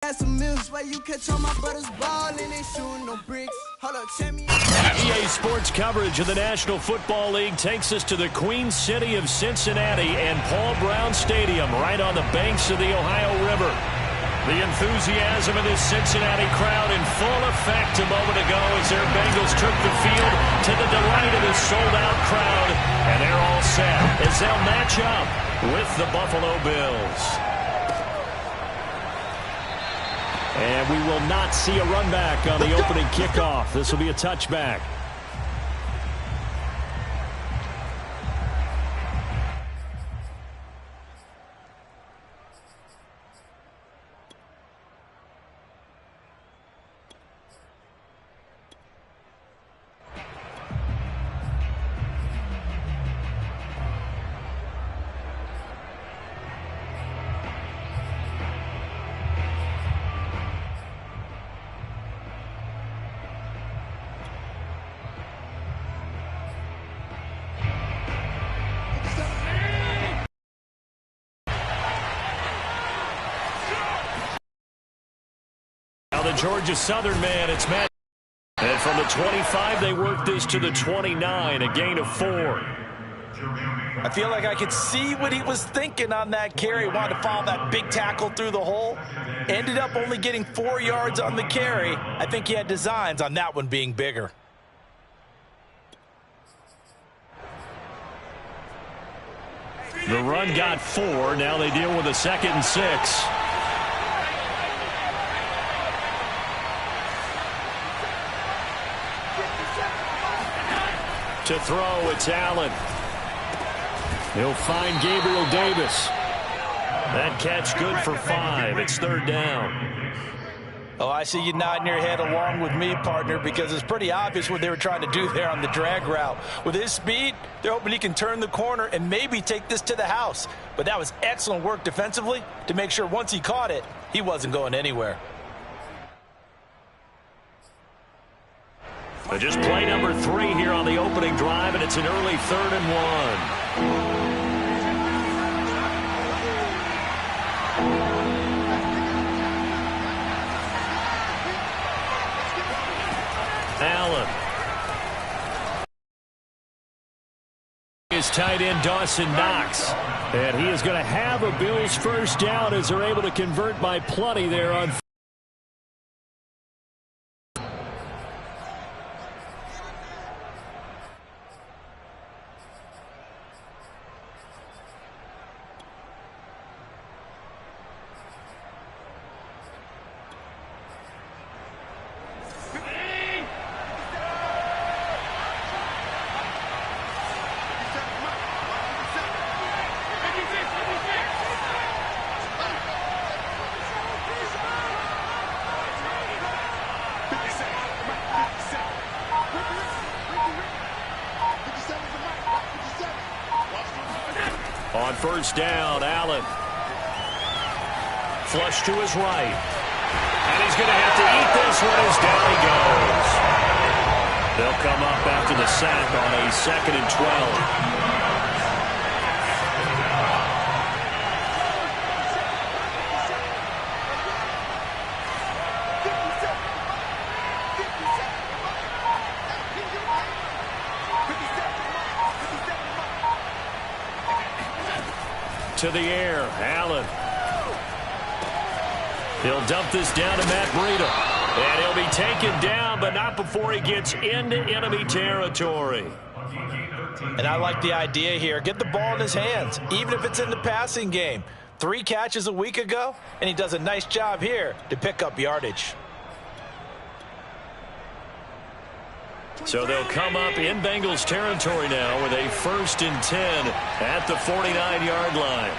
Some mills where you catch all my brothers ball and they shooting no bricks. Hold up, champion. EA Sports coverage of the National Football League takes us to the Queen City of Cincinnati and Paul Brown Stadium right on the banks of the Ohio River. The enthusiasm of this Cincinnati crowd in full effect a moment ago as their Bengals took the field to the delight of this sold-out crowd. And they're all set as they'll match up with the Buffalo Bills. And we will not see a run back on the opening kickoff. This will be a touchback. The Georgia Southern man, it's Matt. And from the 25, they work this to the 29, a gain of 4. I feel like I could see what he was thinking on that carry. Wanted to follow that big tackle through the hole. Ended up only getting 4 yards on the carry. I think he had designs on that one being bigger. The run got 4. Now they deal with a 2nd and 6. To throw, it's Allen. He'll find Gabriel Davis. That catch good for 5. It's 3rd down. Oh, I see you nodding your head along with me, partner, because it's pretty obvious what they were trying to do there on the drag route. With his speed, they're hoping he can turn the corner and maybe take this to the house. But that was excellent work defensively to make sure once he caught it, he wasn't going anywhere. Just play number 3 here on the opening drive, and it's an early 3rd and 1. Allen. His tight end Dawson Knox. And he is going to have a Bills first down as they're able to convert by plenty there on on first down, Allen. Flush to his right. And he's going to have to eat this one as down he goes. They'll come up after the sack on a 2nd and 12. To the air, Allen. He'll dump this down to Matt Breida. And he'll be taken down, but not before he gets into enemy territory. And I like the idea here. Get the ball in his hands, even if it's in the passing game. 3 catches a week ago, and he does a nice job here to pick up yardage. So they'll come up in Bengals territory now with a 1st and 10 at the 49-yard line.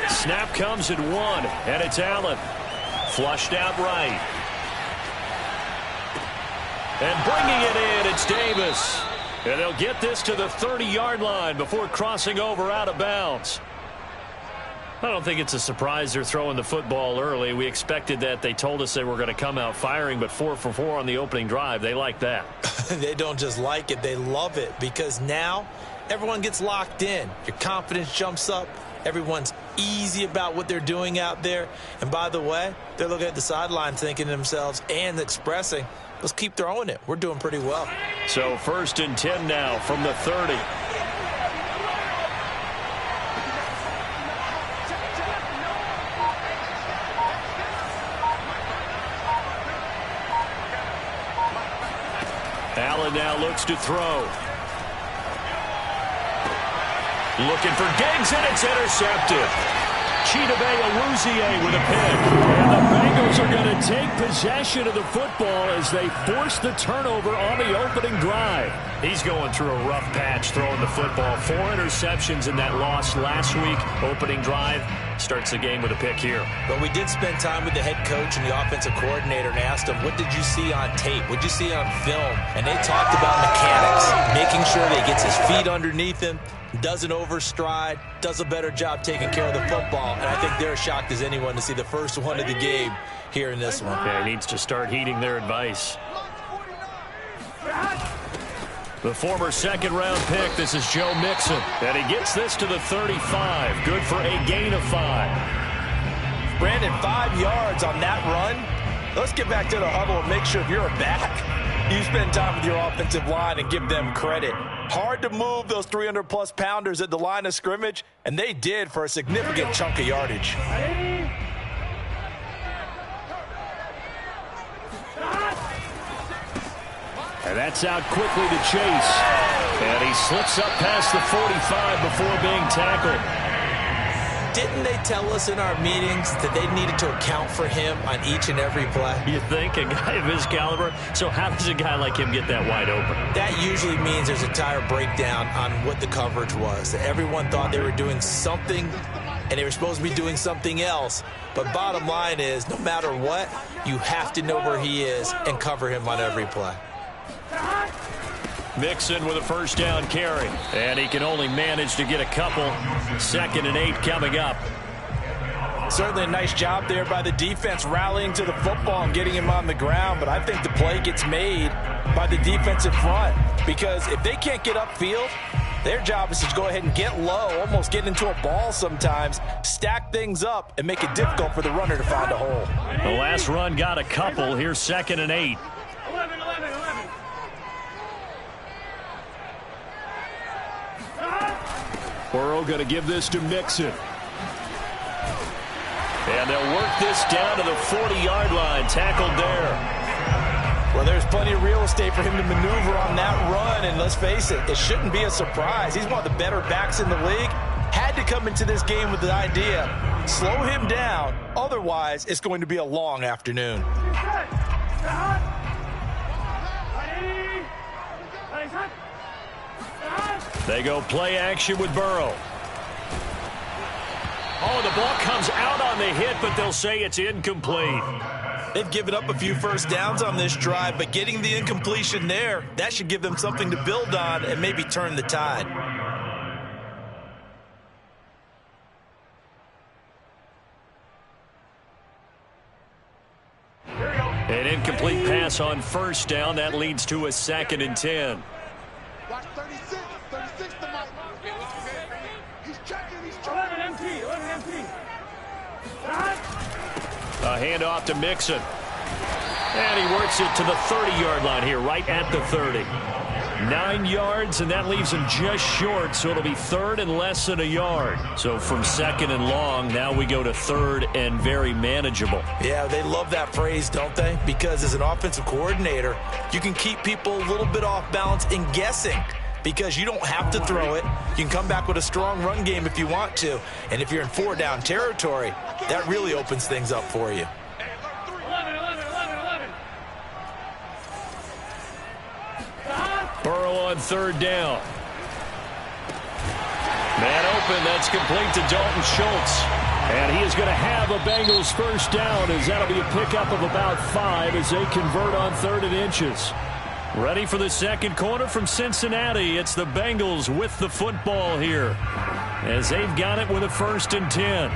Snap comes at 1, and it's Allen. Flushed out right. And bringing it in, it's Davis. And they'll get this to the 30-yard line before crossing over out of bounds. I don't think it's a surprise they're throwing the football early. We expected that. They told us they were going to come out firing, but 4 for 4 on the opening drive. They like that. They don't just like it, they love it, because now everyone gets locked in. Your confidence jumps up. Everyone's easy about what they're doing out there. And by the way, they're looking at the sideline thinking to themselves and expressing, let's keep throwing it. We're doing pretty well. So 1st and 10 now from the 30. Allen now looks to throw. Looking for Diggs, and it's intercepted. Chidobe Awuzie with a pick. And the Bengals are going to take possession of the football as they force the turnover on the opening drive. He's going through a rough patch throwing the football. 4 interceptions in that loss last week. Opening drive starts the game with a pick here. But we did spend time with the head coach and the offensive coordinator and asked him, what did you see on tape? What did you see on film? And they talked about mechanics, making sure that he gets his feet underneath him, doesn't overstride, does a better job taking care of the football. And I think they're shocked as anyone to see the first one of the game here in this one. Yeah, he needs to start heeding their advice. The former 2nd-round pick, this is Joe Mixon. And he gets this to the 35. Good for a gain of 5. Brandon, 5 yards on that run. Let's get back to the huddle and make sure if you're a back, you spend time with your offensive line and give them credit. Hard to move those 300-plus pounders at the line of scrimmage, and they did for a significant chunk of yardage. And that's out quickly to Chase. And he slips up past the 45 before being tackled. Didn't they tell us in our meetings that they needed to account for him on each and every play? You think? A guy of his caliber? So how does a guy like him get that wide open? That usually means there's a entire breakdown on what the coverage was. That everyone thought they were doing something, and they were supposed to be doing something else. But bottom line is, no matter what, you have to know where he is and cover him on every play. Mixon with a 1st down carry. And he can only manage to get a couple. 2nd and 8 coming up. Certainly a nice job there by the defense rallying to the football and getting him on the ground. But I think the play gets made by the defensive front. Because if they can't get upfield, their job is to go ahead and get low, almost get into a ball sometimes, stack things up, and make it difficult for the runner to find a hole. The last run got a couple. Here's 2nd and 8. Burrow going to give this to Mixon. And they'll work this down to the 40-yard line. Tackled there. Well, there's plenty of real estate for him to maneuver on that run. And let's face it, it shouldn't be a surprise. He's one of the better backs in the league. Had to come into this game with the idea, slow him down. Otherwise, it's going to be a long afternoon. They go play action with Burrow. Oh, the ball comes out on the hit, but they'll say it's incomplete. They've given up a few 1st downs on this drive, but getting the incompletion there, that should give them something to build on and maybe turn the tide. An incomplete pass on 1st down. That leads to a 2nd and 10. Watch 36 to Mike. He's checking. 11 MT. A handoff to Mixon. And he works it to the 30-yard line here, right at the 30. 9 yards, and that leaves him just short, so it'll be 3rd and less than a yard. So from 2nd and long, now we go to 3rd and very manageable. Yeah, they love that phrase, don't they? Because as an offensive coordinator, you can keep people a little bit off balance and guessing. Because you don't have to throw it. You can come back with a strong run game if you want to. And if you're in 4-down territory, that really opens things up for you. 11. Burrow on 3rd down. Man open, that's complete to Dalton Schultz. And he is going to have a Bengals 1st down, as that'll be a pickup of about 5 as they convert on 3rd and inches. Ready for the second quarter from Cincinnati. It's the Bengals with the football here as they've got it with a 1st and 10.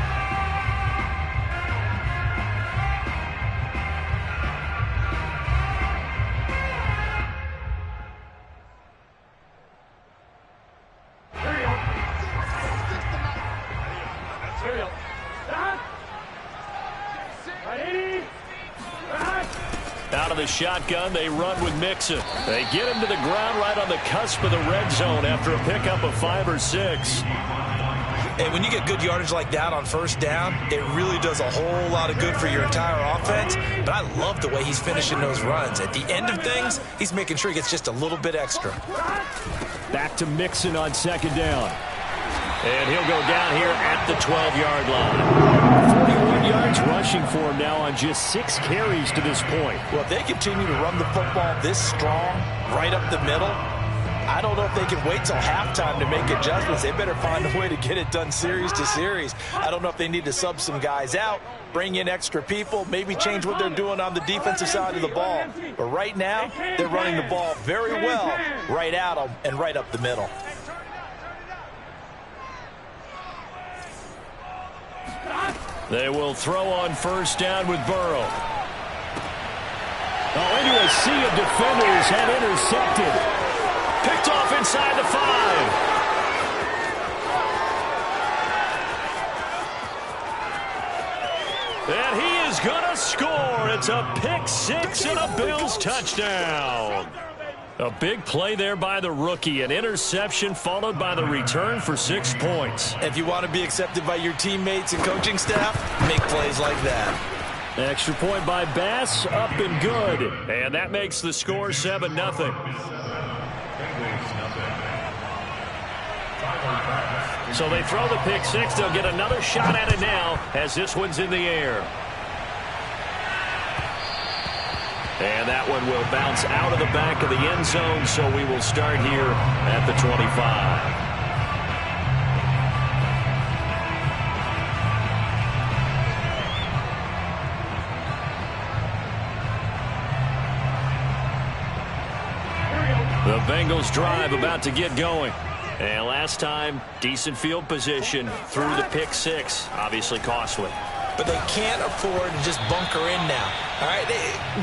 Out of the shotgun, they run with Mixon. They get him to the ground right on the cusp of the red zone after a pickup of 5 or 6. And when you get good yardage like that on 1st down, it really does a whole lot of good for your entire offense. But I love the way he's finishing those runs. At the end of things, he's making sure he gets just a little bit extra. Back to Mixon on 2nd down. And he'll go down here at the 12-yard line. 41 yards rushing for him now on just 6 carries to this point. Well, if they continue to run the football this strong, right up the middle, I don't know if they can wait till halftime to make adjustments. They better find a way to get it done series to series. I don't know if they need to sub some guys out, bring in extra people, maybe change what they're doing on the defensive side of the ball. But right now, they're running the ball very well right at them and right up the middle. They will throw on 1st down with Burrow. Oh, into a sea of defenders and intercepted. Picked off inside the 5. And he is going to score. It's a pick 6 and a Bills touchdown. A big play there by the rookie. An interception followed by the return for 6 points. If you want to be accepted by your teammates and coaching staff, make plays like that. Extra point by Bass, up and good. And that makes the score 7-0. So they throw the pick 6. They'll get another shot at it now as this one's in the air. And that one will bounce out of the back of the end zone, so we will start here at the 25. The Bengals drive about to get going. And last time, decent field position through the pick 6. Obviously costly. But they can't afford to just bunker in now. All right,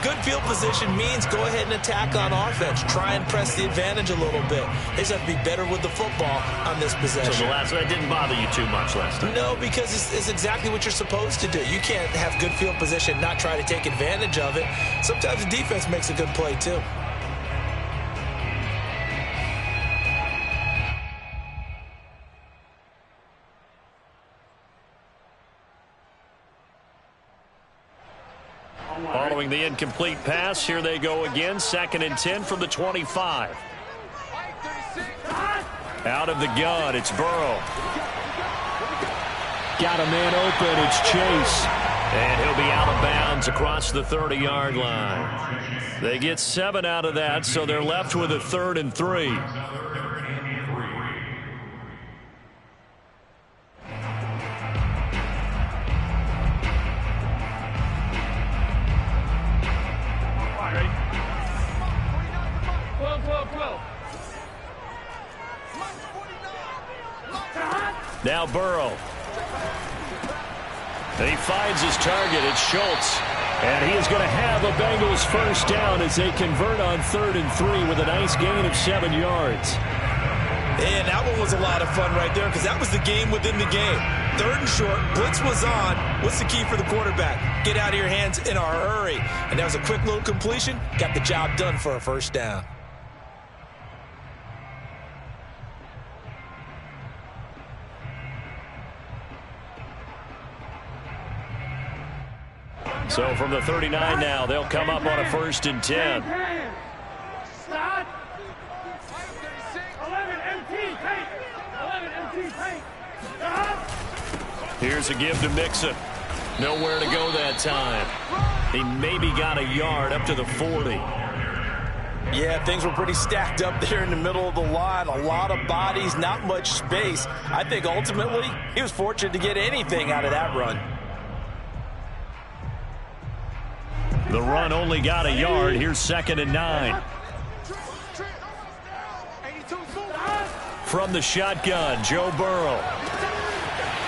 good field position means go ahead and attack on offense. Try and press the advantage a little bit. They just have to be better with the football on this possession. So that didn't bother you too much last time? No, because it's exactly what you're supposed to do. You can't have good field position, not try to take advantage of it. Sometimes the defense makes a good play too. Following the incomplete pass, here they go again. 2nd and 10 from the 25. Out of the gun, it's Burrow. Got a man open, it's Chase. And he'll be out of bounds across the 30-yard line. They get 7 out of that, so they're left with a 3rd and 3. Now Burrow. He finds his target. It's Schultz. And he is going to have a Bengals 1st down as they convert on 3rd and 3 with a nice gain of 7 yards. And that one was a lot of fun right there because that was the game within the game. 3rd and short. Blitz was on. What's the key for the quarterback? Get out of your hands in a hurry. And that was a quick little completion. Got the job done for a 1st down. So from the 39 now, they'll come up on a 1st and 10. Start. 11 MT paint. 11 MT paint. Here's a give to Mixon. Nowhere to go that time. He maybe got a yard up to the 40. Yeah, things were pretty stacked up there in the middle of the line. A lot of bodies, not much space. I think ultimately he was fortunate to get anything out of that run. The run only got a yard. Here's 2nd and 9. from the shotgun. Joe Burrow.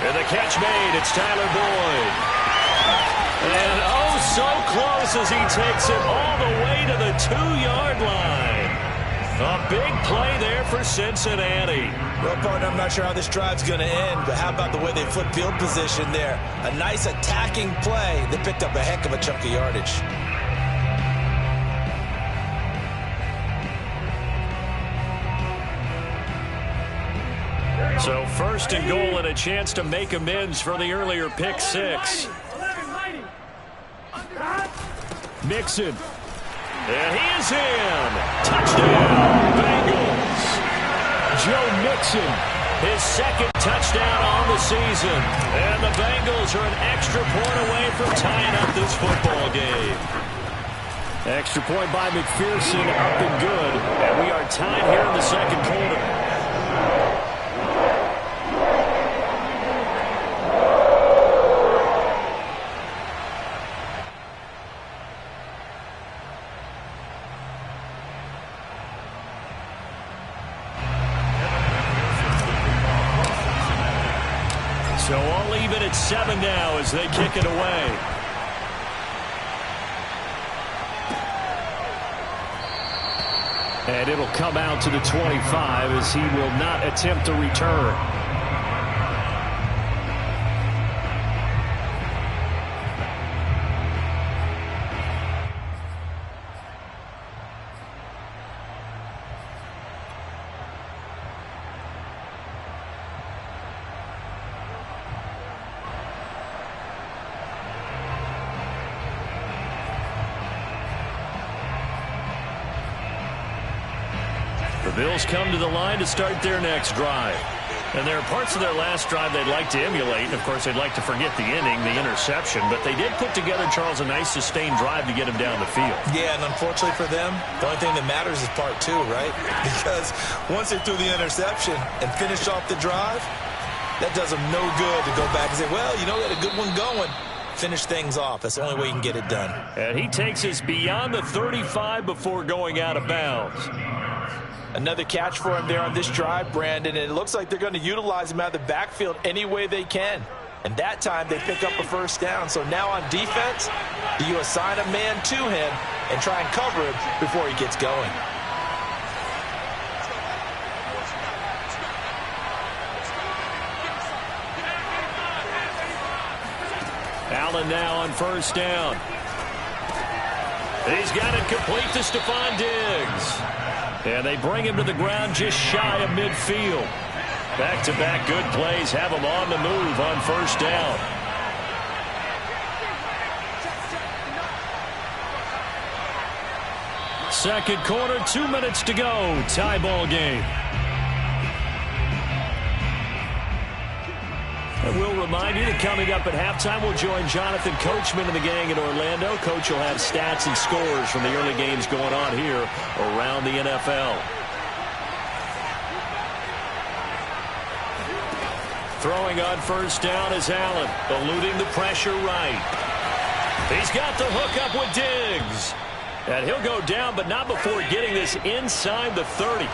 And the catch made. It's Tyler Boyd. And oh, so close as he takes it all the way to the 2-yard line. A big play there for Cincinnati. Well, partner, I'm not sure how this drive's going to end, but how about the way they flip field position there? A nice attacking play. They picked up a heck of a chunk of yardage. So first and goal and a chance to make amends for the earlier pick six. Mixon. And he is in. Touchdown, Bengals. Joe Mixon, his second touchdown on the season. And the Bengals are an extra point away from tying up this football game. Extra point by McPherson, up and good. And we are tied here in the second quarter. So all even at 7 now as they kick it away. And it'll come out to the 25 as he will not attempt to return. The Bills come to the line to start their next drive. And there are parts of their last drive they'd like to emulate. And, of course, they'd like to forget the inning, the interception. But they did put together, Charles, a nice sustained drive to get him down the field. Yeah, and unfortunately for them, the only thing that matters is part 2, right? Because once they threw the interception and finished off the drive, that does them no good to go back and say, well, you know, they had a good one going. Finish things off. That's the only way you can get it done. And he takes us beyond the 35 before going out of bounds. Another catch for him there on this drive, Brandon. And it looks like they're going to utilize him out of the backfield any way they can. And that time they pick up a first down. So now on defense, do you assign a man to him and try and cover him before he gets going? Allen now on first down. He's got it complete to Stephon Diggs. And they bring him to the ground just shy of midfield. Back-to-back good plays have him on the move on first down. Second quarter, 2 minutes to go. Tie ball game. And we'll remind you that coming up at halftime, we'll join Jonathan Coachman and the gang in Orlando. Coach will have stats and scores from the early games going on here around the NFL. Throwing on first down is Allen, eluding the pressure right. He's got the hook up with Diggs. And he'll go down, but not before getting this inside the 30.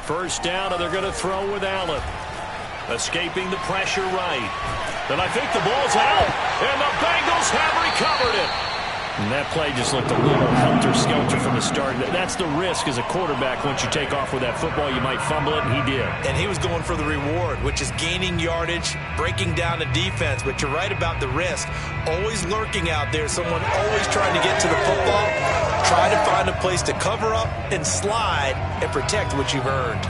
First down, and they're going to throw with Allen. Escaping the pressure right. And I think the ball's out. And the Bengals have recovered it. And that play just looked a little helter-skelter from the start. That's the risk as a quarterback. Once you take off with that football, you might fumble it, and he did. And he was going for the reward, which is gaining yardage, breaking down the defense. But you're right about the risk. Always lurking out there, someone always trying to get to the football. Try to find a place to cover up and slide and protect what you've earned.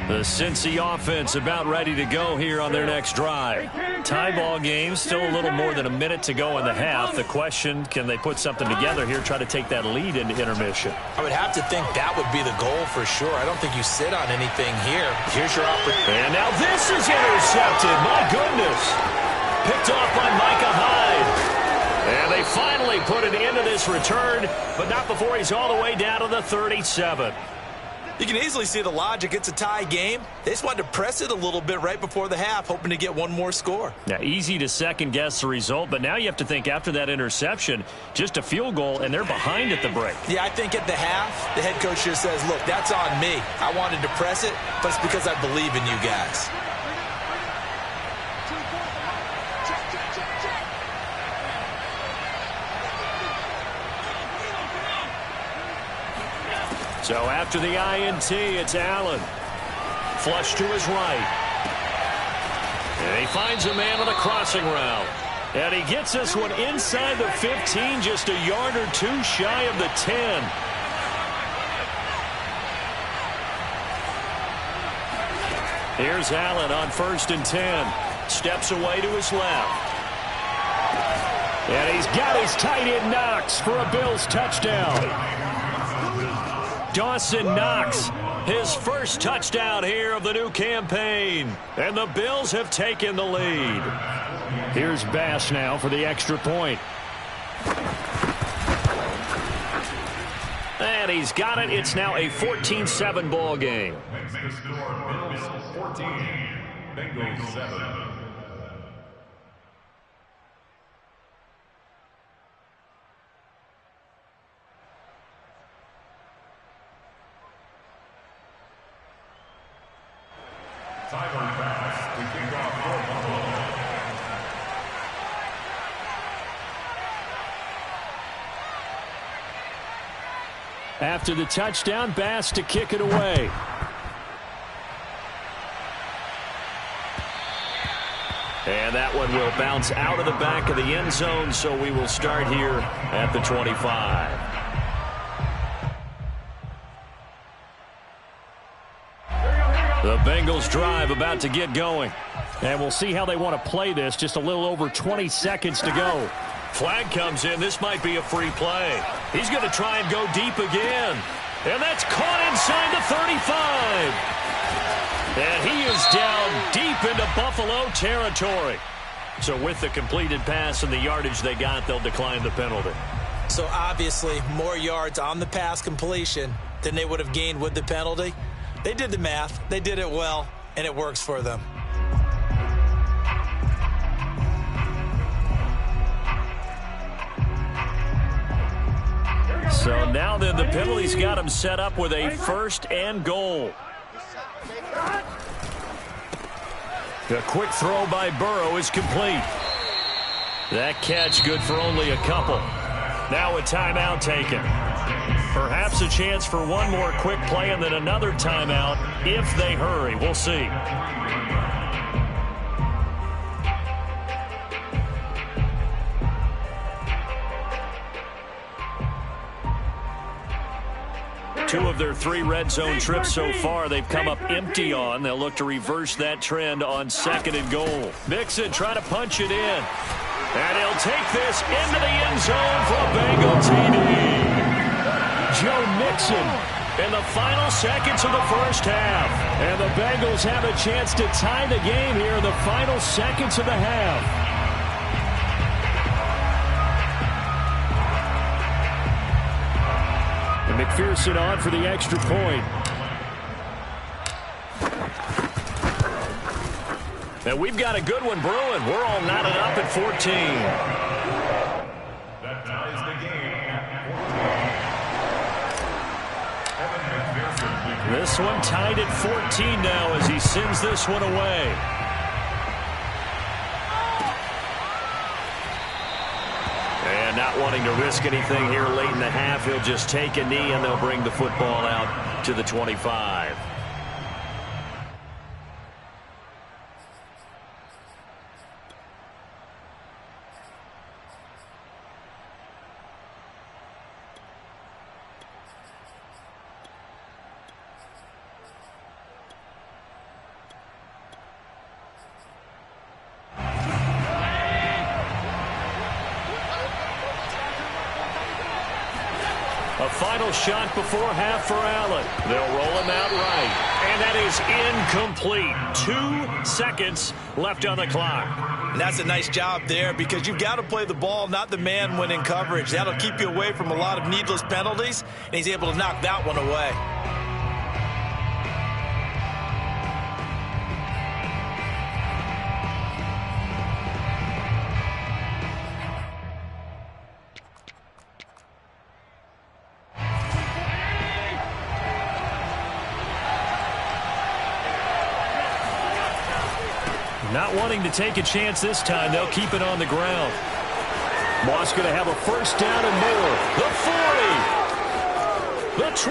The Cincy offense about ready to go here on their next drive. Tie ball game, still a little more than a minute to go in the half. The question, can they put something together here, try to take that lead into intermission? I would have to think that would be the goal for sure. I don't think you sit on anything here. Here's your opportunity. And now this is intercepted. My goodness. picked off by Micah Hyde. And they finally put an end to this return, but not before he's all the way down to the 37. You can easily see the logic. It's a tie game. They just wanted to press it a little bit right before the half, hoping to get one more score. Now, easy to second-guess the result, but now you have to think after that interception, just a field goal, and they're behind at the break. Yeah, I think at the half, the head coach just says, look, that's on me. I wanted to press it, but it's because I believe in you guys. So after the INT, it's Allen. Flush to his right. And he finds a man on the crossing route. And he gets this one inside the 15, just a yard or two shy of the 10. Here's Allen on 1st and 10. Steps away to his left. And he's got his tight end Knox for a Bills touchdown. Dawson Knox, his first touchdown here of the new campaign. And the Bills have taken the lead. Here's Bass now for the extra point. And he's got it. It's now a 14-7 ball game. The score, Bills 14, Bengals 7. Tyler Bass to kick off for Buffalo. After the touchdown, Bass to kick it away. And that one will bounce out of the back of the end zone, so we will start here at the 25. The Bengals drive about to get going. And we'll see how they want to play this. Just a little over 20 seconds to go. Flag comes in. This might be a free play. He's going to try and go deep again. And that's caught inside the 35. And he is down deep into Buffalo territory. So with the completed pass and the yardage they got, they'll decline the penalty. So obviously more yards on the pass completion than they would have gained with the penalty. They did the math, they did it well, and it works for them. So now then the penalty's got him set up with a 1st and goal. The quick throw by Burrow is complete. That catch good for only a couple. Now a timeout taken. Perhaps a chance for one more quick play and then another timeout if they hurry. We'll see. Two of their 3 red zone trips so far they've come up empty on. They'll look to reverse that trend on 2nd and goal. Mixon trying to punch it in. And he'll take this into the end zone for a Bengal TD. Joe Mixon in the final seconds of the first half. And the Bengals have a chance to tie the game here in the final seconds of the half. And McPherson on for the extra point. And we've got a good one brewing. We're all knotted up at 14. That ties the game at 14. This one tied at 14 now as he sends this one away. And not wanting to risk anything here late in the half, he'll just take a knee and they'll bring the football out to the 25. final shot before half for Allen. They'll roll him out right. And that is incomplete. 2 seconds left on the clock. And that's a nice job there because you've got to play the ball, not the man when in coverage. That'll keep you away from a lot of needless penalties, and he's able to knock that one away. Not wanting to take a chance this time, they'll keep it on the ground. Moss going to have a first down and more. The 40, the 20,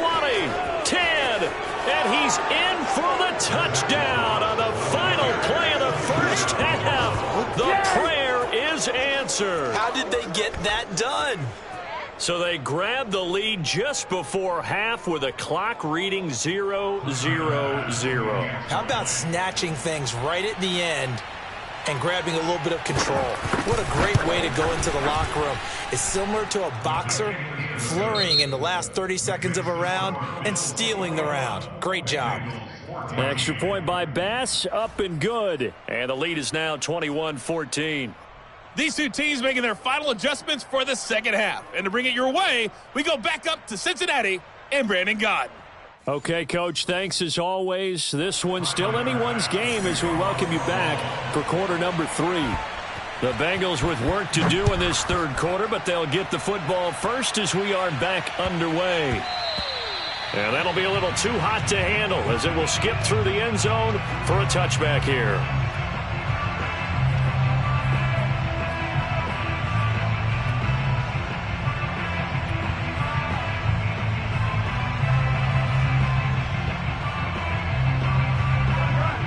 10, and he's in for the touchdown on the final play of the first half. The prayer is answered. How did they get that done? So they grabbed the lead just before half with a clock reading 0-0-0. How about snatching things right at the end and grabbing a little bit of control? What a great way to go into the locker room. It's similar to a boxer flurrying in the last 30 seconds of a round and stealing the round. Great job. Extra point by Bass, up and good. And the lead is now 21-14. These two teams making their final adjustments for the second half. And to bring it your way, we go back up to Cincinnati and Brandon Gaudin. Okay, Coach, thanks as always. This one's still anyone's game as we welcome you back for quarter number 3. The Bengals with work to do in this third quarter, but they'll get the football first as we are back underway. And that'll be a little too hot to handle as it will skip through the end zone for a touchback here.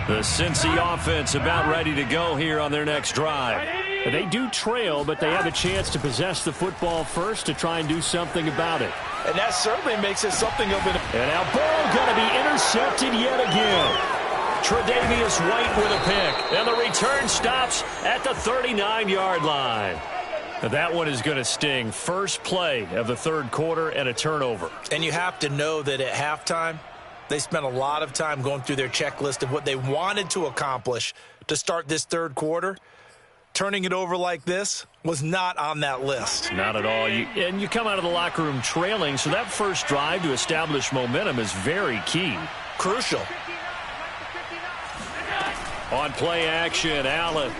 The Cincy offense about ready to go here on their next drive. They do trail, but they have a chance to possess the football first to try and do something about it. And that certainly makes it something of an... And now Burrow going to be intercepted yet again. Tre'Davious White with a pick. And the return stops at the 39-yard line. Now that one is going to sting. First play of the third quarter and a turnover. And you have to know that at halftime, they spent a lot of time going through their checklist of what they wanted to accomplish to start this third quarter. Turning it over like this was not on that list. Not at all. And you come out of the locker room trailing, so that first drive to establish momentum is very key. Crucial. On play action, Allen.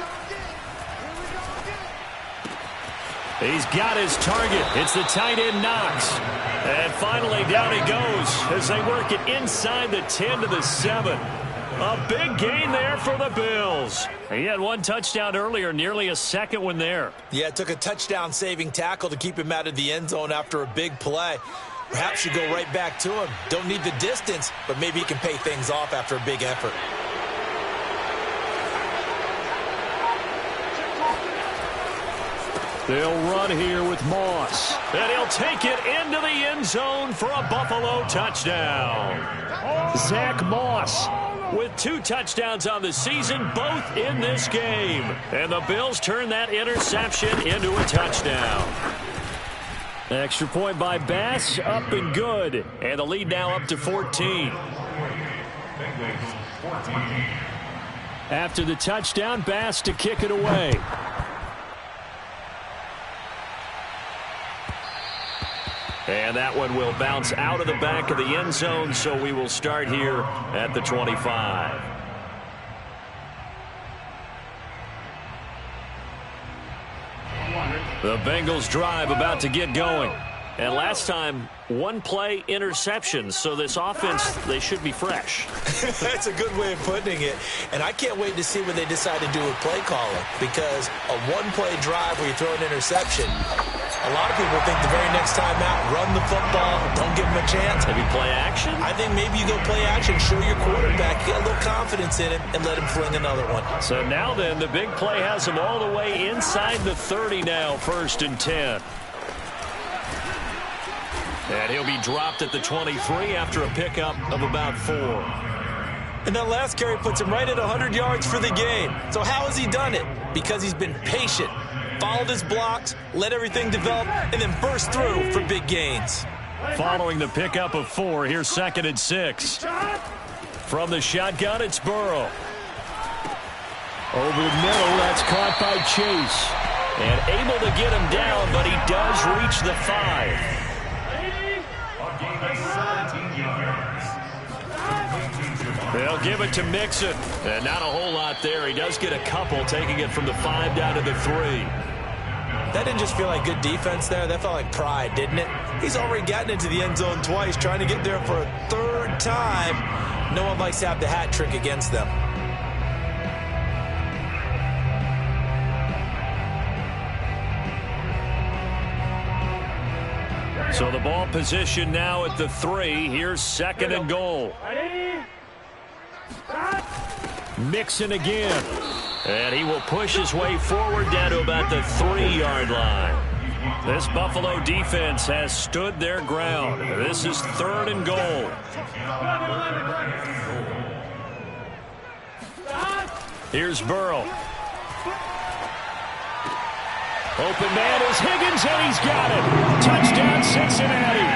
He's got his target. It's the tight end Knox. And finally down he goes as they work it inside the 10 to the 7. A big gain there for the Bills. He had one touchdown earlier, nearly a second one there. Yeah, it took a touchdown-saving tackle to keep him out of the end zone after a big play. Perhaps you go right back to him. Don't need the distance, but maybe he can pay things off after a big effort. They'll run here with Moss. And he'll take it into the end zone for a Buffalo touchdown. Zach Moss with 2 touchdowns on the season, both in this game. And the Bills turn that interception into a touchdown. Extra point by Bass, up and good. And the lead now up to 14. After the touchdown, Bass to kick it away. And that one will bounce out of the back of the end zone, so we will start here at the 25. The Bengals drive about to get going. And last time, 1 play interception, so this offense, they should be fresh. That's a good way of putting it. And I can't wait to see what they decide to do with play calling, because a 1-play drive where you throw an interception, a lot of people think the very next time out, run the football, don't give them a chance. Maybe play action? I think maybe you go play action, show your quarterback, get a little confidence in him, and let him fling another one. So now then, the big play has him all the way inside the 30 now, 1st and 10. And he'll be dropped at the 23 after a pickup of about 4. And that last carry puts him right at 100 yards for the game. So how has he done it? Because he's been patient, followed his blocks, let everything develop, and then burst through for big gains. Following the pickup of 4, here's 2nd and 6. From the shotgun, it's Burrow. Over the middle, that's caught by Chase. And able to get him down, but he does reach the 5. They'll give it to Mixon. And not a whole lot there. He does get a couple, taking it from the 5 down to the 3. That didn't just feel like good defense there. That felt like pride, didn't it? He's already gotten into the end zone twice, trying to get there for a 3rd time. No one likes to have the hat trick against them. So the ball position now at the 3. Here's 2nd and goal. Mixon again. And he will push his way forward down to about the 3-yard line. This Buffalo defense has stood their ground. This is 3rd and goal. Here's Burrow. Open man is Higgins, and he's got it. Touchdown, Cincinnati.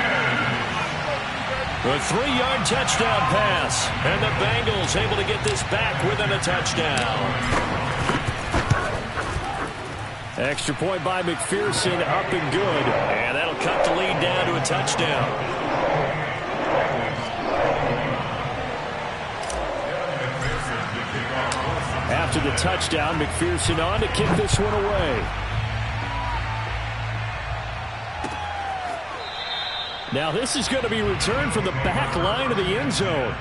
A 3-yard touchdown pass. And the Bengals able to get this back within a touchdown. Extra point by McPherson, up and good. And that'll cut the lead down to a touchdown. After the touchdown, McPherson on to kick this one away. Now this is going to be returned from the back line of the end zone.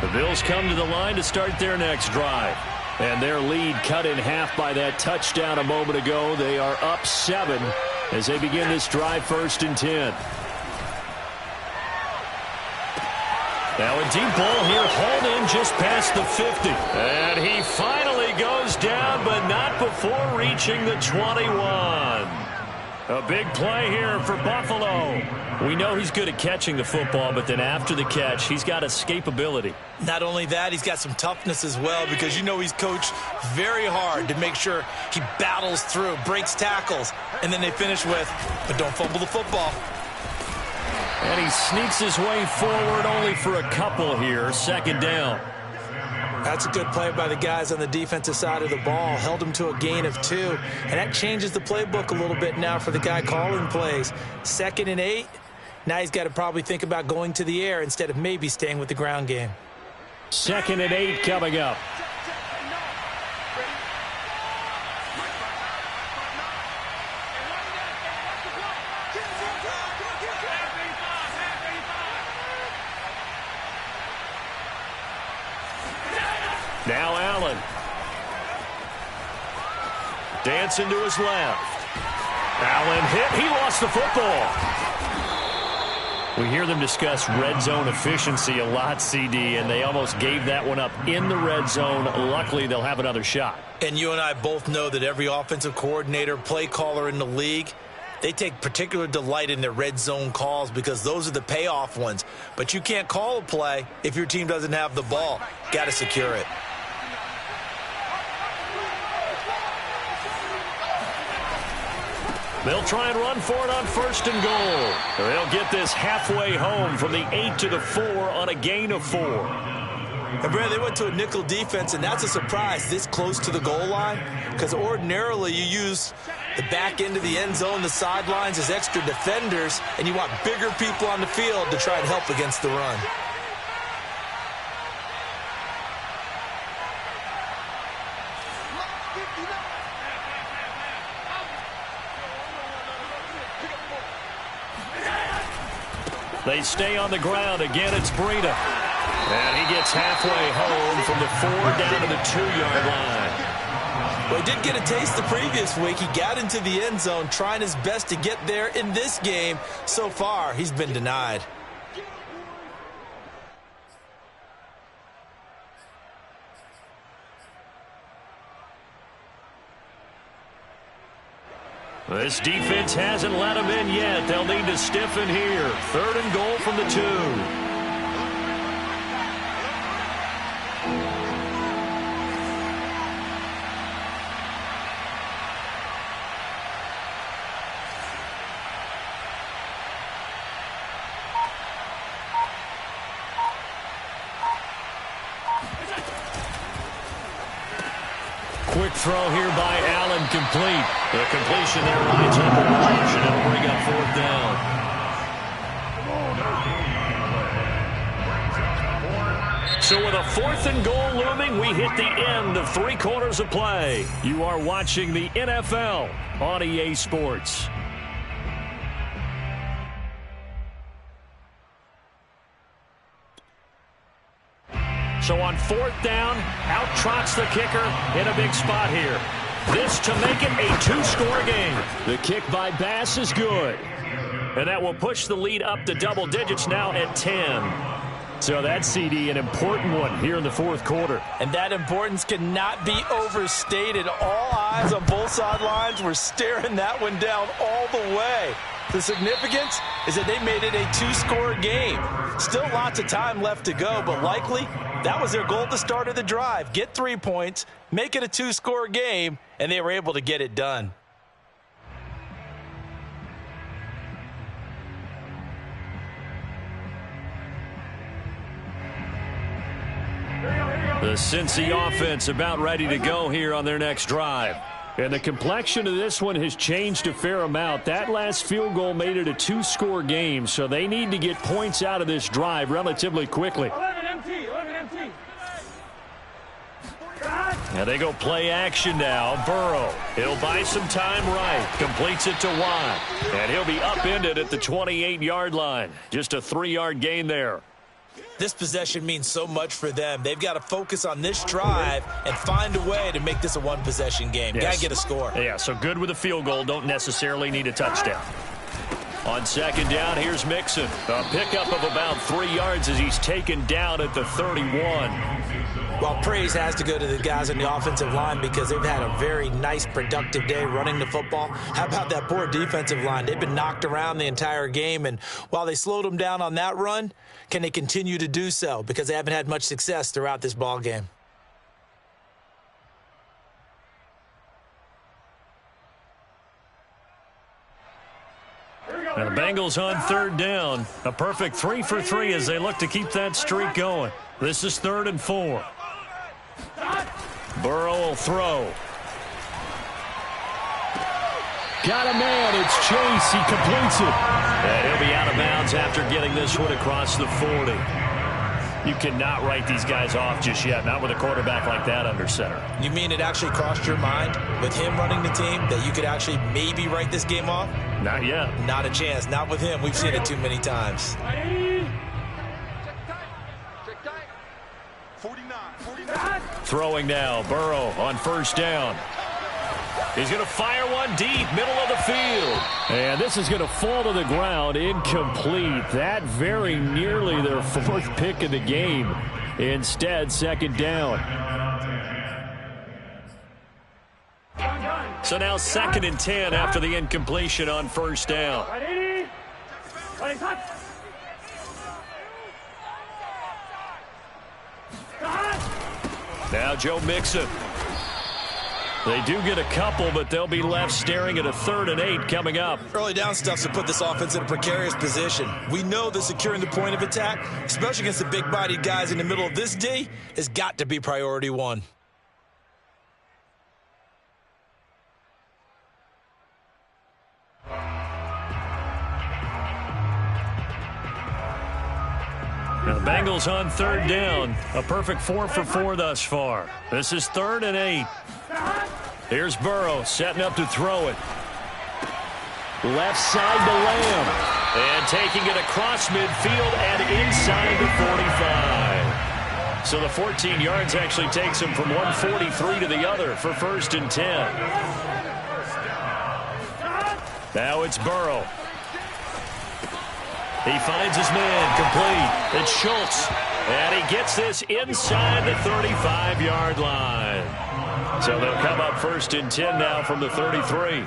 The Bills come to the line to start their next drive. And their lead cut in half by that touchdown a moment ago. They are up 7 as they begin this drive, 1st and 10. Now a deep ball here, hauled in just past the 50. And he finally goes down, but not before reaching the 21. A big play here for Buffalo. We know he's good at catching the football, but then after the catch, he's got escapability. Not only that, he's got some toughness as well, because you know he's coached very hard to make sure he battles through, breaks tackles, and then they finish with, but don't fumble the football. And he sneaks his way forward only for a couple here. 2nd down. That's a good play by the guys on the defensive side of the ball. Held him to a gain of 2. And that changes the playbook a little bit now for the guy calling plays. 2nd and 8. Now he's got to probably think about going to the air instead of maybe staying with the ground game. 2nd and 8 coming up. Now Allen. Dancing to his left. Allen hit. He lost the football. We hear them discuss red zone efficiency a lot, CD, and they almost gave that one up in the red zone. Luckily, they'll have another shot. And you and I both know that every offensive coordinator, play caller in the league, they take particular delight in their red zone calls because those are the payoff ones. But you can't call a play if your team doesn't have the ball. Got to secure it. They'll try and run for it on 1st and goal. They'll get this halfway home from the 8 to the 4 on a gain of 4. And Brad, they went to a nickel defense, and that's a surprise this close to the goal line, because ordinarily you use the back end of the end zone, the sidelines as extra defenders, and you want bigger people on the field to try and help against the run. They stay on the ground. Again, it's Breida. And he gets halfway home from the 4 down to the 2-yard line. Well, he did get a taste the previous week. He got into the end zone trying his best to get there in this game. So far, he's been denied. This defense hasn't let them in yet. They'll need to stiffen here. 3rd and goal from the 2. quick throw here by Allen, complete. The completion there lines up a bunch, and it'll bring up 4th down. So with a 4th and goal looming, we hit the end of 3 quarters of play. You are watching the NFL on EA Sports. So on 4th down, out trots the kicker in a big spot here. This to make it a 2-score game. The kick by Bass is good. And that will push the lead up to double digits now at 10. So that's, CD, an important one here in the 4th quarter. And that importance cannot be overstated. All eyes on both sidelines were staring that one down all the way. The significance is that they made it a 2-score game. Still lots of time left to go, but likely that was their goal at the start of the drive. Get 3 points, make it a 2-score game, and they were able to get it done. The Cincy offense about ready to go here on their next drive. And the complexion of this one has changed a fair amount. That last field goal made it a 2-score game, so they need to get points out of this drive relatively quickly. 11 MT. Now they go play action now. Burrow, he'll buy some time right. Completes it to Watt. And he'll be upended at the 28-yard line. Just a 3-yard gain there. This possession means so much for them. They've got to focus on this drive and find a way to make this a 1-possession game. Yes. Got to get a score. Yeah, so good with a field goal. Don't necessarily need a touchdown. On 2nd down, here's Mixon. A pickup of about 3 yards as he's taken down at the 31. Well, praise has to go to the guys on the offensive line because they've had a very nice, productive day running the football. How about that poor defensive line? They've been knocked around the entire game, and while they slowed them down on that run, can they continue to do so? Because they haven't had much success throughout this ball game. And the Bengals on 3rd down. A perfect 3 for 3 as they look to keep that streak going. This is 3rd and 4. Burrow will throw. Got a man. It's Chase. He completes it. And he'll be out of bounds after getting this one across the 40. You cannot write these guys off just yet, not with a quarterback like that under center. You mean it actually crossed your mind with him running the team that you could actually maybe write this game off? Not yet. Not a chance. Not with him. We've seen it too many times. 49. Throwing now. Burrow on 1st down. He's going to fire one deep, middle of the field. And this is going to fall to the ground, incomplete. That very nearly their 4th pick of the game. Instead, 2nd down. So now 2nd and 10 after the incompletion on 1st down. Now Joe Mixon. They do get a couple, but they'll be left staring at a 3rd and 8 coming up. Early down stuff to put this offense in a precarious position. We know that securing the point of attack, especially against the big-bodied guys in the middle of this D, has got to be priority 1. Now the Bengals on 3rd down. A perfect 4 for 4 thus far. This is 3rd and 8. Here's Burrow setting up to throw it. Left side to Lamb. And taking it across midfield and inside the 45. So the 14 yards actually takes him from 143 to the other for 1st and 10. Now it's Burrow. He finds his man, complete. It's Schultz. And he gets this inside the 35-yard line. So they'll come up 1st and 10 now from the 33.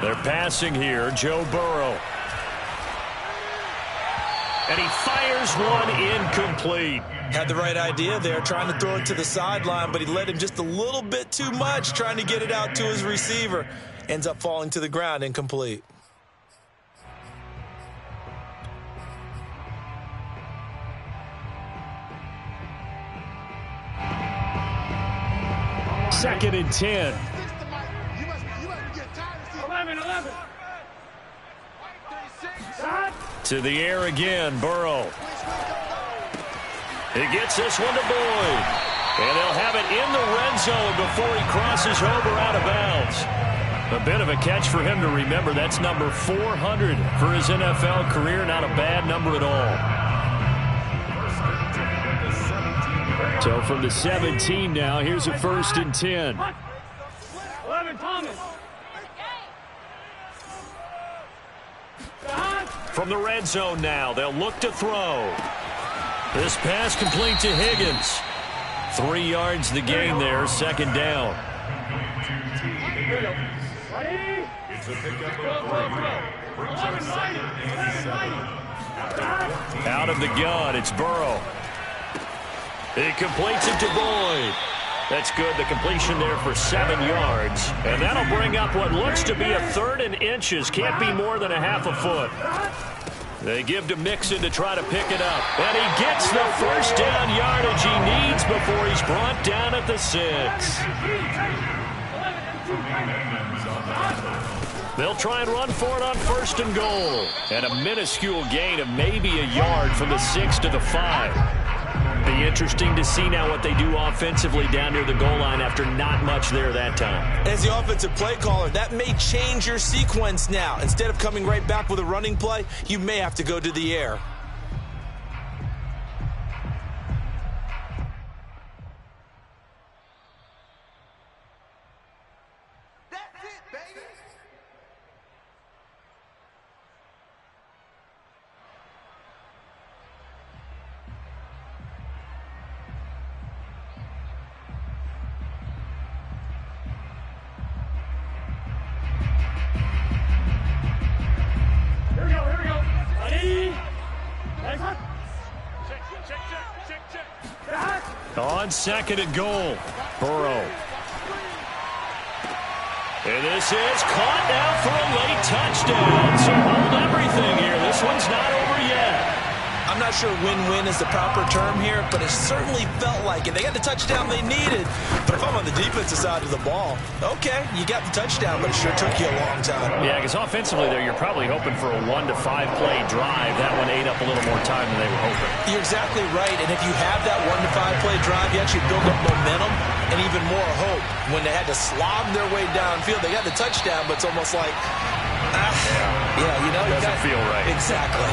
They're passing here, Joe Burrow. And he fires one incomplete. Had the right idea there, trying to throw it to the sideline, but he led him just a little bit too much, trying to get it out to his receiver. Ends up falling to the ground, incomplete. 2nd and 10. 11. To the air again, Burrow. He gets this one to Boyd. And they'll have it in the red zone before he crosses over out of bounds. A bit of a catch for him to remember. That's number 400 for his NFL career. Not a bad number at all. So from the 17 now, here's a 1st and 10. 11, Thomas. From the red zone now, they'll look to throw. This pass complete to Higgins. 3 yards the gain there, 2nd down. It's a pickup of 3. Out of the gun, it's Burrow. He completes it to Boyd. That's good. The completion there for 7 yards. And that'll bring up what looks to be a 3rd and inches. Can't be more than a half a foot. They give to Mixon to try to pick it up. And he gets the 1st down yardage he needs before he's brought down at the 6. They'll try and run for it on 1st and goal. And a minuscule gain of maybe a yard from the 6 to the 5. Be interesting to see now what they do offensively down near the goal line after not much there that time. As the offensive play caller, that may change your sequence now. Instead of coming right back with a running play, you may have to go to the air. That's it, baby. Here we go. Ready? Next one. Check. On 2nd and goal, Burrow. And this is caught now for a late touchdown. So hold everything here. This one's not over yet. I'm not sure win-win is the proper term here, but it certainly felt like it. They got the touchdown they needed. But if I'm on the defensive side of the ball, okay, you got the touchdown, but it sure took you a long time. Yeah, because offensively there, you're probably hoping for a 1 to 5 play drive. That one ate up a little more time than they were hoping. You're exactly right, and if you have that 1 to 5 play drive, you actually build up momentum and even more hope. When they had to slog their way downfield, they got the touchdown, but it's almost like, you know, it doesn't feel right. Exactly.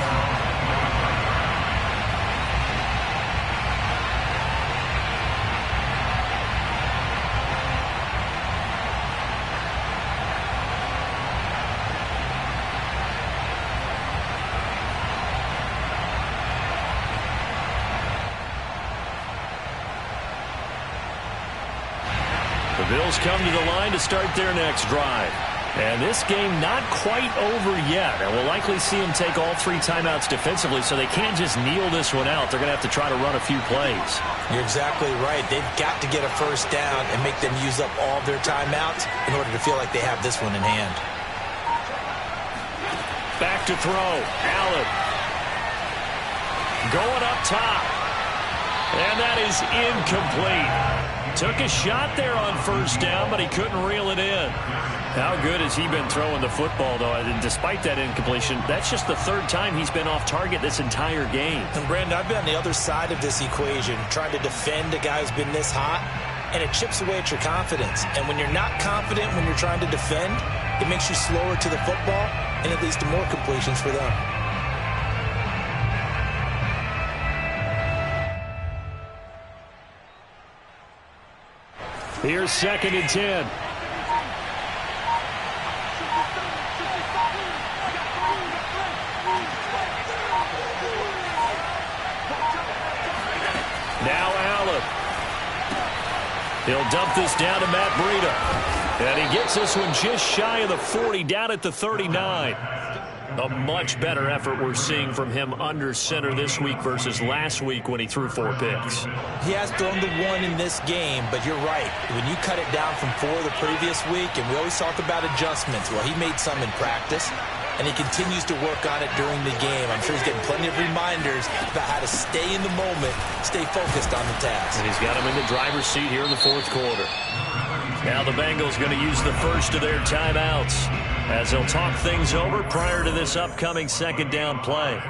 The Bills come to the line to start their next drive. And this game not quite over yet. And we'll likely see them take all 3 timeouts defensively, so they can't just kneel this one out. They're going to have to try to run a few plays. You're exactly right. They've got to get a 1st down and make them use up all of their timeouts in order to feel like they have this one in hand. Back to throw. Allen. Going up top. And that is incomplete. Took a shot there on 1st down, but he couldn't reel it in. How good has he been throwing the football, though? And despite that incompletion, that's just the 3rd time he's been off target this entire game. And, Brandon, I've been on the other side of this equation, trying to defend a guy who's been this hot, and it chips away at your confidence. And when you're not confident when you're trying to defend, it makes you slower to the football, and it leads to more completions for them. Here's 2nd and 10. Now Allen. He'll dump this down to Matt Breida. And he gets this one just shy of the 40, down at the 39. A much better effort we're seeing from him under center this week versus last week when he threw 4 picks. He has thrown the 1 in this game, but you're right. When you cut it down from 4 the previous week, and we always talk about adjustments, well, he made some in practice, and he continues to work on it during the game. I'm sure he's getting plenty of reminders about how to stay in the moment, stay focused on the task. And he's got him in the driver's seat here in the 4th quarter. Now the Bengals going to use the first of their timeouts as they'll talk things over prior to this upcoming second down play.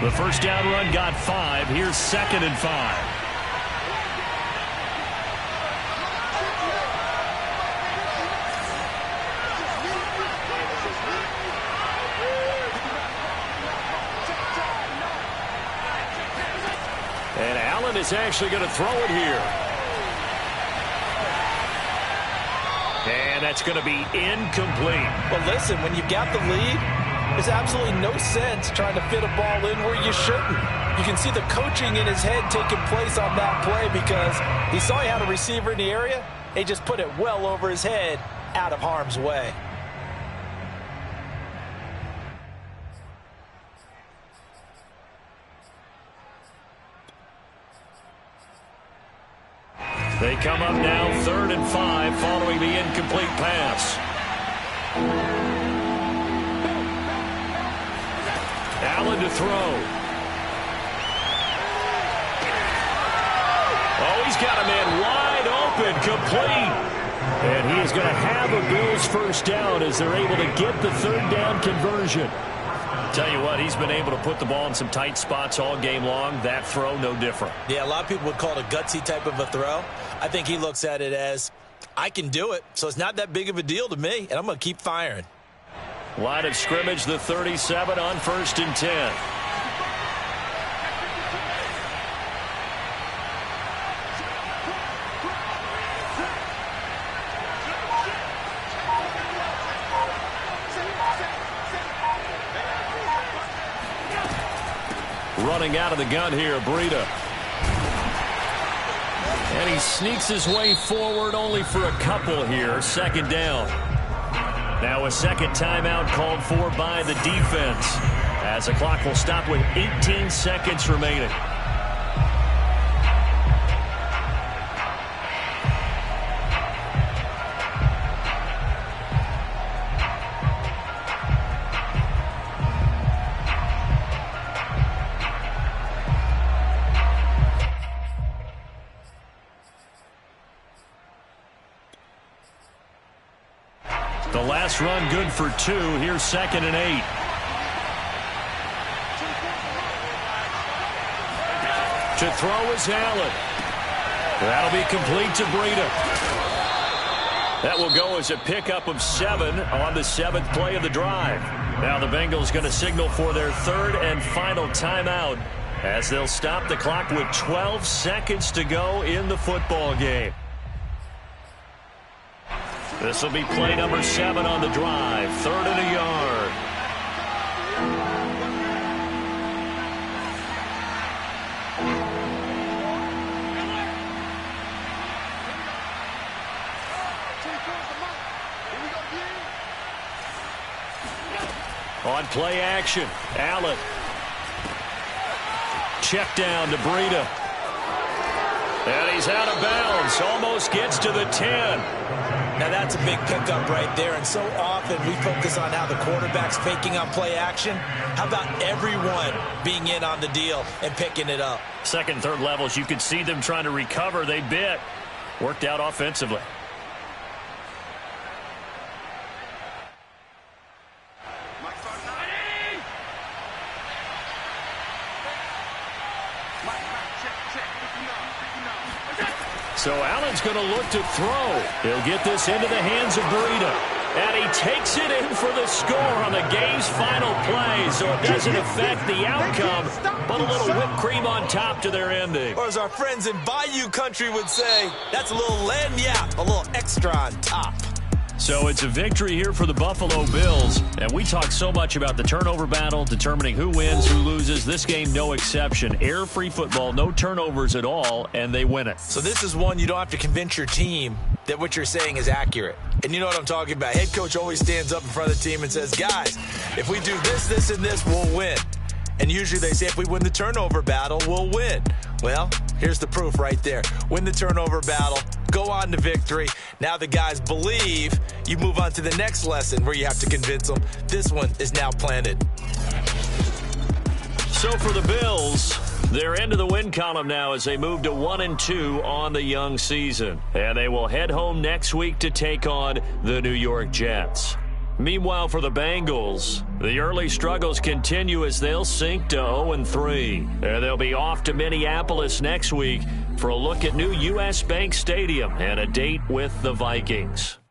The first down run got 5. Here's 2nd and 5. And Allen is actually going to throw it here. And that's going to be incomplete. Well, listen, when you've got the lead, there's absolutely no sense trying to fit a ball in where you shouldn't. You can see the coaching in his head taking place on that play because he saw he had a receiver in the area. He just put it well over his head out of harm's way. They come up now 3rd and 5 following the incomplete pass. Allen to throw. Oh, he's got a man wide open, complete. And he is going to have a Bills first down as they're able to get the 3rd down conversion. Tell you what, he's been able to put the ball in some tight spots all game long. That throw, no different. Yeah, a lot of people would call it a gutsy type of a throw. I think he looks at it as, I can do it, so it's not that big of a deal to me, and I'm going to keep firing. Line of scrimmage, the 37 on 1st and 10. Running out of the gun here, Breida. And he sneaks his way forward only for a couple here. 2nd down. Now a second timeout called for by the defense as the clock will stop with 18 seconds remaining. The last run good for 2. Here's 2nd and 8. To throw is Allen. That'll be complete to Breida. That will go as a pickup of 7 on the 7th play of the drive. Now the Bengals going to signal for their 3rd and final timeout as they'll stop the clock with 12 seconds to go in the football game. This will be play number 7 on the drive. 3rd and a yard. On play action, Allen. Check down to Breida. And he's out of bounds. Almost gets to the 10. Now that's a big pickup right there, and so often we focus on how the quarterback's faking on play action. How about everyone being in on the deal and picking it up? 2nd, 3rd levels, you could see them trying to recover. They bit. Worked out offensively. So Allen's going to look to throw. He'll get this into the hands of Breida. And he takes it in for the score on the game's final play. So it doesn't affect the outcome, but a little whipped cream on top to their ending. Or as our friends in Bayou Country would say, that's a little lagniappe, a little extra on top. So it's a victory here for the Buffalo Bills. And we talk so much about the turnover battle, determining who wins, who loses. This game, no exception. Error-free football, no turnovers at all, and they win it. So this is one you don't have to convince your team that what you're saying is accurate. And you know what I'm talking about. Head coach always stands up in front of the team and says, guys, if we do this, this, and this, we'll win. And usually they say if we win the turnover battle, we'll win. Well, here's the proof right there. Win the turnover battle, go on to victory. Now the guys believe. You move on to the next lesson where you have to convince them. This one is now planted. So for the Bills, They're into the win column now as they move to 1-2 on the young season. And they will head home next week to take on the New York Jets. Meanwhile, for the Bengals, the early struggles continue as they'll sink to 0-3. And they'll be off to Minneapolis next week for a look at new U.S. Bank Stadium and a date with the Vikings.